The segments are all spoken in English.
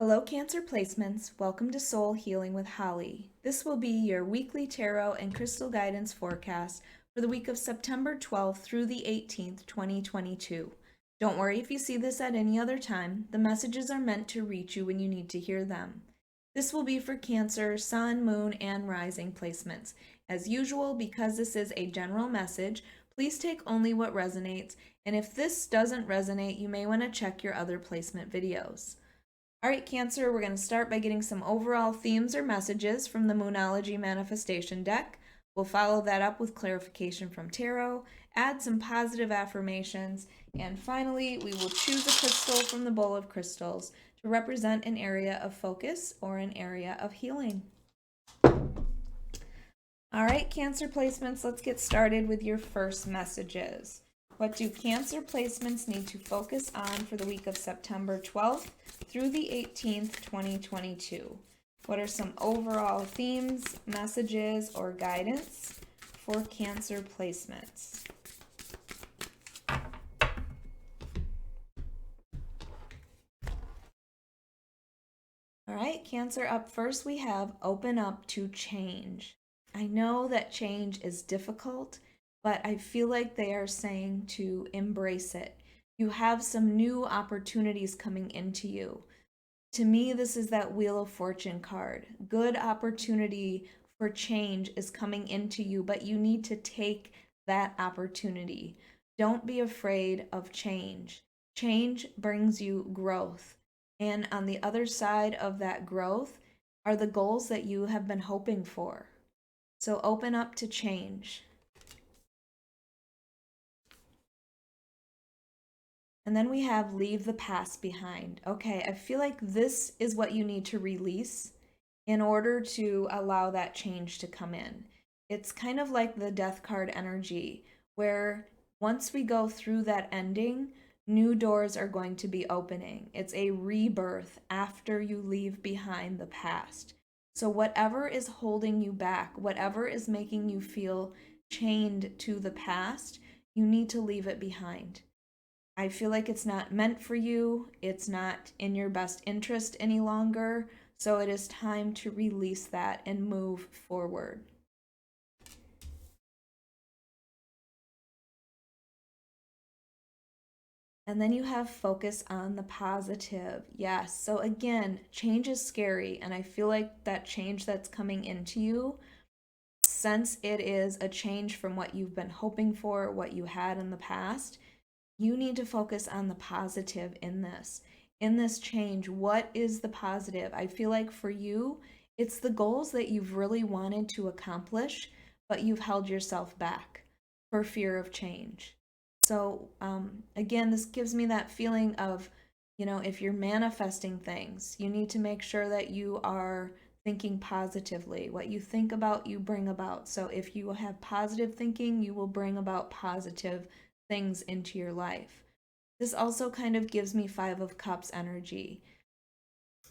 Hello, Cancer placements. Welcome to Soul Healing with Holly. This will be your weekly tarot and crystal guidance forecast for the week of September 12th through the 18th, 2022. Don't worry if you see this at any other time. The messages are meant to reach you when you need to hear them. This will be for Cancer, Sun, Moon, and Rising placements. As usual, because this is a general message, please take only what resonates, and if this doesn't resonate, you may want to check your other placement videos. All right, Cancer, we're going to start by getting some overall themes or messages from the Moonology Manifestation deck. We'll follow that up with clarification from tarot, add some positive affirmations, and finally, we will choose a crystal from the bowl of crystals to represent an area of focus or an area of healing. All right, Cancer placements, let's get started with your first messages. What do Cancer placements need to focus on for the week of September 12th through the 18th, 2022? What are some overall themes, messages, or guidance for Cancer placements? All right, Cancer, up first we have open up to change. I know that change is difficult, but I feel like they are saying to embrace it. You have some new opportunities coming into you. To me, this is that Wheel of Fortune card. Good opportunity for change is coming into you, but you need to take that opportunity. Don't be afraid of change. Change brings you growth. And on the other side of that growth are the goals that you have been hoping for. So open up to change. And then we have leave the past behind. Okay, I feel like this is what you need to release in order to allow that change to come in. It's kind of like the death card energy, where once we go through that ending, new doors are going to be opening. It's a rebirth after you leave behind the past. So whatever is holding you back, whatever is making you feel chained to the past, you need to leave it behind. I feel like it's not meant for you. It's not in your best interest any longer. So it is time to release that and move forward. And then you have focus on the positive. Yes. So again, change is scary. And I feel like that change that's coming into you, since it is a change from what you've been hoping for, what you had in the past, you need to focus on the positive in this. In this change, what is the positive? I feel like for you, it's the goals that you've really wanted to accomplish, but you've held yourself back for fear of change. So again, this gives me that feeling of, if you're manifesting things, you need to make sure that you are thinking positively. What you think about, you bring about. So if you have positive thinking, you will bring about positive things into your life. This also kind of gives me Five of Cups energy,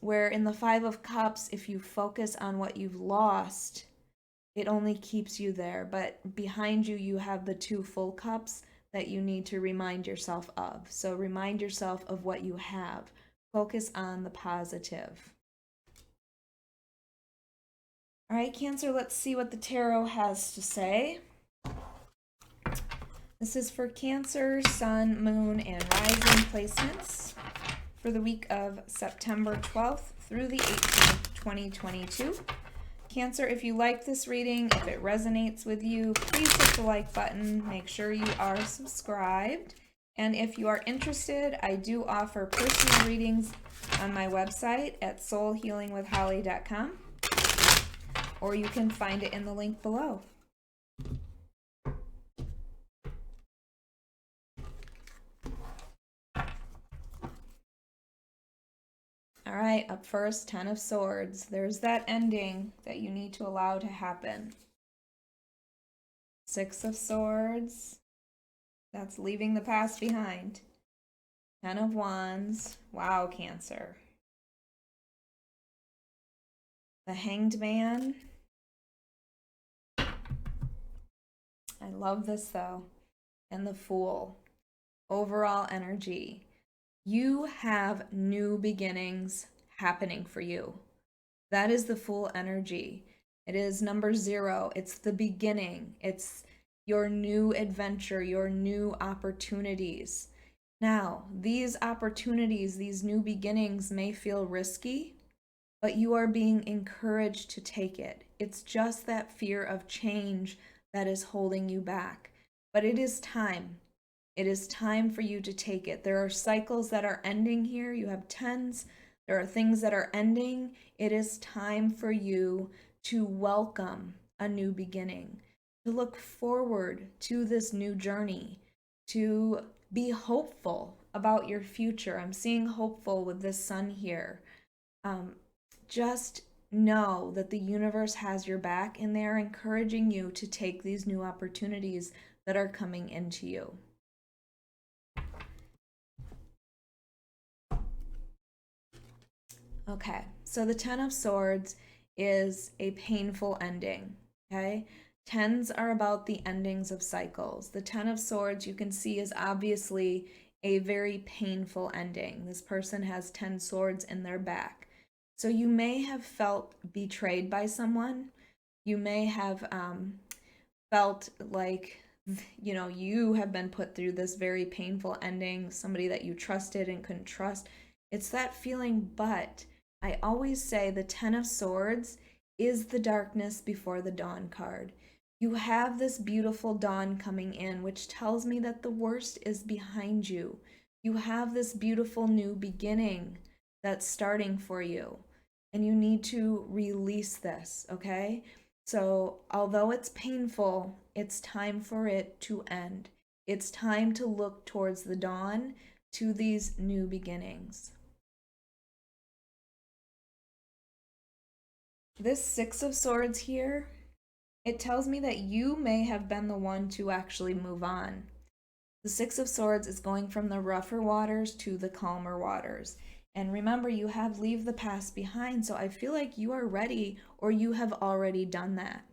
where in the Five of Cups, if you focus on what you've lost, it only keeps you there. But behind you, you have the two full cups that you need to remind yourself of. So remind yourself of what you have. Focus on the positive. All right, Cancer, let's see what the tarot has to say. This is for Cancer, Sun, Moon, and Rising placements for the week of September 12th through the 18th, 2022. Cancer, if you like this reading, if it resonates with you, please hit the like button. Make sure you are subscribed. And if you are interested, I do offer personal readings on my website at soulhealingwithholly.com, or you can find it in the link below. All right, up first, Ten of Swords. There's that ending that you need to allow to happen. Six of Swords. That's leaving the past behind. Ten of Wands. Wow, Cancer. The Hanged Man. I love this though. And the Fool. Overall energy. You have new beginnings happening for you. That is the full energy. It is number 0. It's the beginning. It's your new adventure, your new opportunities. Now, these opportunities, these new beginnings may feel risky, but you are being encouraged to take it. It's just that fear of change that is holding you back. But it is time. It is time for you to take it. There are cycles that are ending here. You have 10s. There are things that are ending. It is time for you to welcome a new beginning, to look forward to this new journey, to be hopeful about your future. I'm seeing hopeful with this sun here. Just know that the universe has your back, and they are encouraging you to take these new opportunities that are coming into you. Okay, so the 10 of Swords is a painful ending, okay? 10s are about the endings of cycles. The 10 of Swords, you can see, is obviously a very painful ending. This person has 10 swords in their back. So you may have felt betrayed by someone. You may have felt like, you know, you have been put through this very painful ending, somebody that you trusted and couldn't trust. It's that feeling, but I always say the 10 of Swords is the darkness before the dawn card. You have this beautiful dawn coming in, which tells me that the worst is behind you. You have this beautiful new beginning that's starting for you, and you need to release this, okay? So although it's painful, it's time for it to end. It's time to look towards the dawn, to these new beginnings. This 6 of Swords here, it tells me that you may have been the one to actually move on. The 6 of Swords is going from the rougher waters to the calmer waters. And remember, you have leave the past behind, so I feel like you are ready, or you have already done that.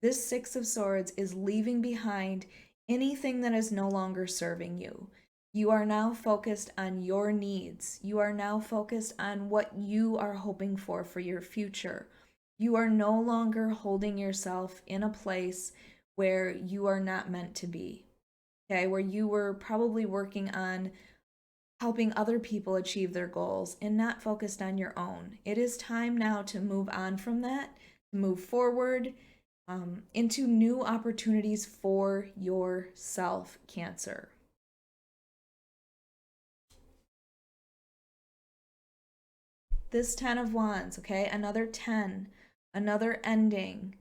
This 6 of Swords is leaving behind anything that is no longer serving you. You are now focused on your needs. You are now focused on what you are hoping for your future. You are no longer holding yourself in a place where you are not meant to be, okay? Where you were probably working on helping other people achieve their goals and not focused on your own. It is time now to move on from that, to move forward into new opportunities for yourself, Cancer. This 10 of Wands, okay? Another 10, another ending.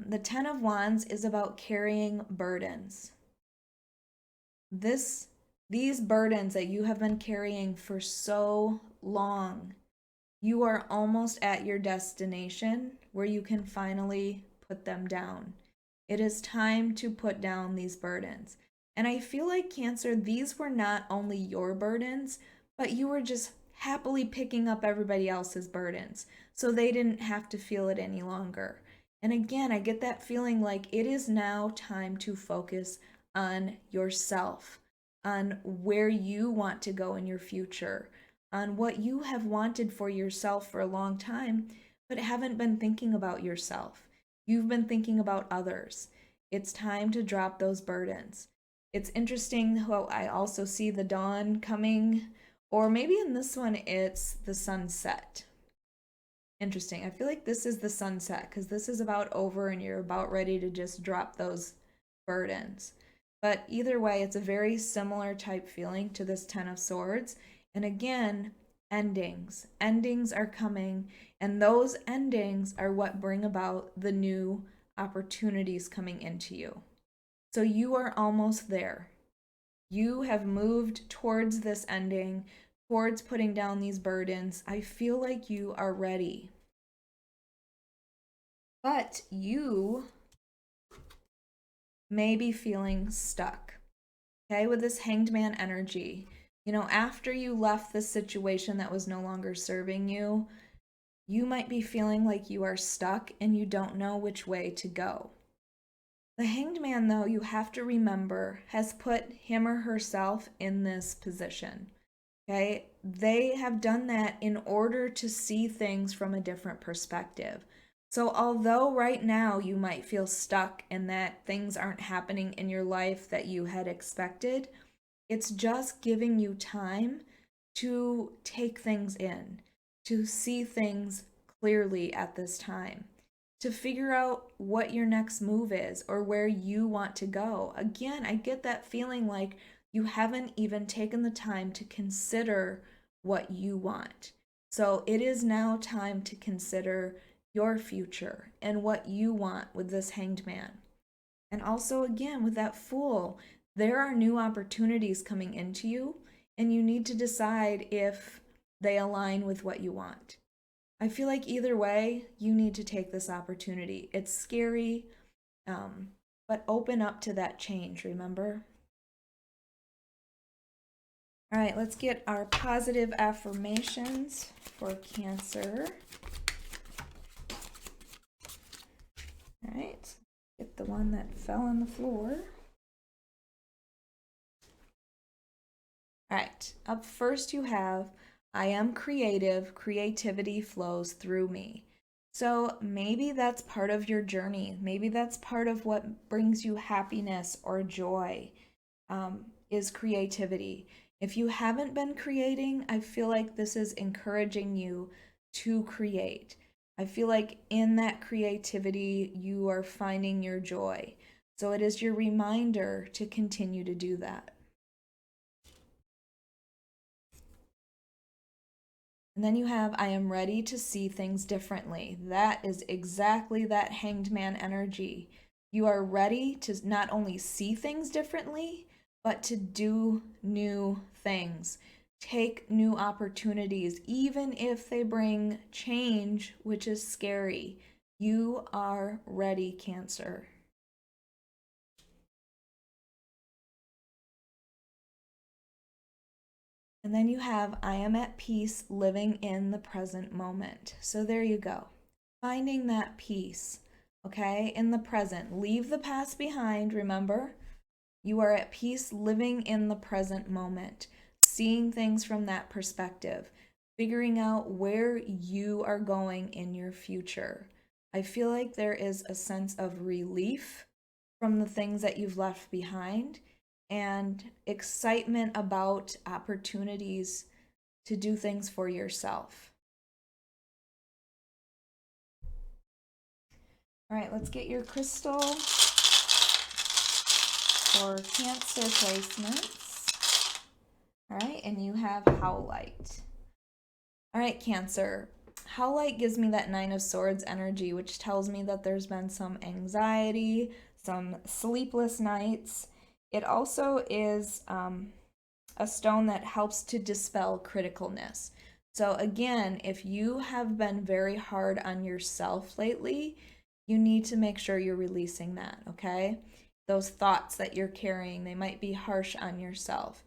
The 10 of Wands is about carrying burdens. These burdens that you have been carrying for so long, you are almost at your destination where you can finally put them down. It is time to put down these burdens. And I feel like, Cancer, these were not only your burdens, but you were just happily picking up everybody else's burdens, so they didn't have to feel it any longer. And again, I get that feeling like it is now time to focus on yourself, on where you want to go in your future, on what you have wanted for yourself for a long time, but haven't been thinking about yourself. You've been thinking about others. It's time to drop those burdens. It's interesting how I also see the dawn coming, or maybe in this one it's the sunset. Interesting. I feel like this is the sunset because this is about over and you're about ready to just drop those burdens. But either way, it's a very similar type feeling to this 10 of Swords. And again, endings. Endings are coming, and those endings are what bring about the new opportunities coming into you. So you are almost there. You have moved towards this ending, towards putting down these burdens. I feel like you are ready. But you may be feeling stuck, okay, with this Hanged Man energy. You know, after you left this situation that was no longer serving you, you might be feeling like you are stuck and you don't know which way to go. The Hanged Man, though, you have to remember, has put him or herself in this position. Okay? They have done that in order to see things from a different perspective. So, although right now you might feel stuck and that things aren't happening in your life that you had expected, it's just giving you time to take things in, to see things clearly at this time, to figure out what your next move is or where you want to go. Again, I get that feeling like you haven't even taken the time to consider what you want. So it is now time to consider your future and what you want with this Hanged Man. And also, again, with that Fool, there are new opportunities coming into you, and you need to decide if they align with what you want. I feel like either way, you need to take this opportunity. It's scary, but open up to that change, remember? All right, let's get our positive affirmations for Cancer. All right, get the one that fell on the floor. All right, up first you have, I am creative, creativity flows through me. So maybe that's part of your journey. Maybe that's part of what brings you happiness or joy, is creativity. If you haven't been creating, I feel like this is encouraging you to create. I feel like in that creativity, you are finding your joy. So it is your reminder to continue to do that. And then you have, I am ready to see things differently. That is exactly that Hanged Man energy. You are ready to not only see things differently, but to do new things. Take new opportunities, even if they bring change, which is scary. You are ready, Cancer. And then you have, I am at peace living in the present moment. So there you go. Finding that peace, okay, in the present. Leave the past behind, remember? You are at peace living in the present moment, seeing things from that perspective, figuring out where you are going in your future. I feel like there is a sense of relief from the things that you've left behind and excitement about opportunities to do things for yourself. All right, let's get your crystal for Cancer placements. All right, and you have Howlite. All right, Cancer. Howlite gives me that Nine of Swords energy, which tells me that there's been some anxiety, some sleepless nights. It also is a stone that helps to dispel criticalness. So again, if you have been very hard on yourself lately, you need to make sure you're releasing that, okay? Those thoughts that you're carrying, they might be harsh on yourself.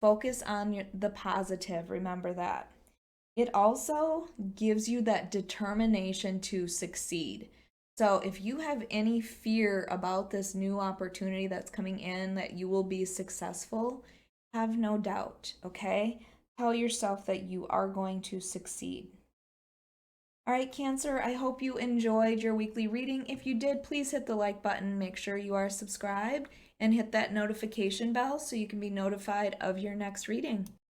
Focus on the positive, remember that. It also gives you that determination to succeed. So if you have any fear about this new opportunity that's coming in, that you will be successful, have no doubt, okay? Tell yourself that you are going to succeed. All right, Cancer, I hope you enjoyed your weekly reading. If you did, please hit the like button, make sure you are subscribed, and hit that notification bell so you can be notified of your next reading.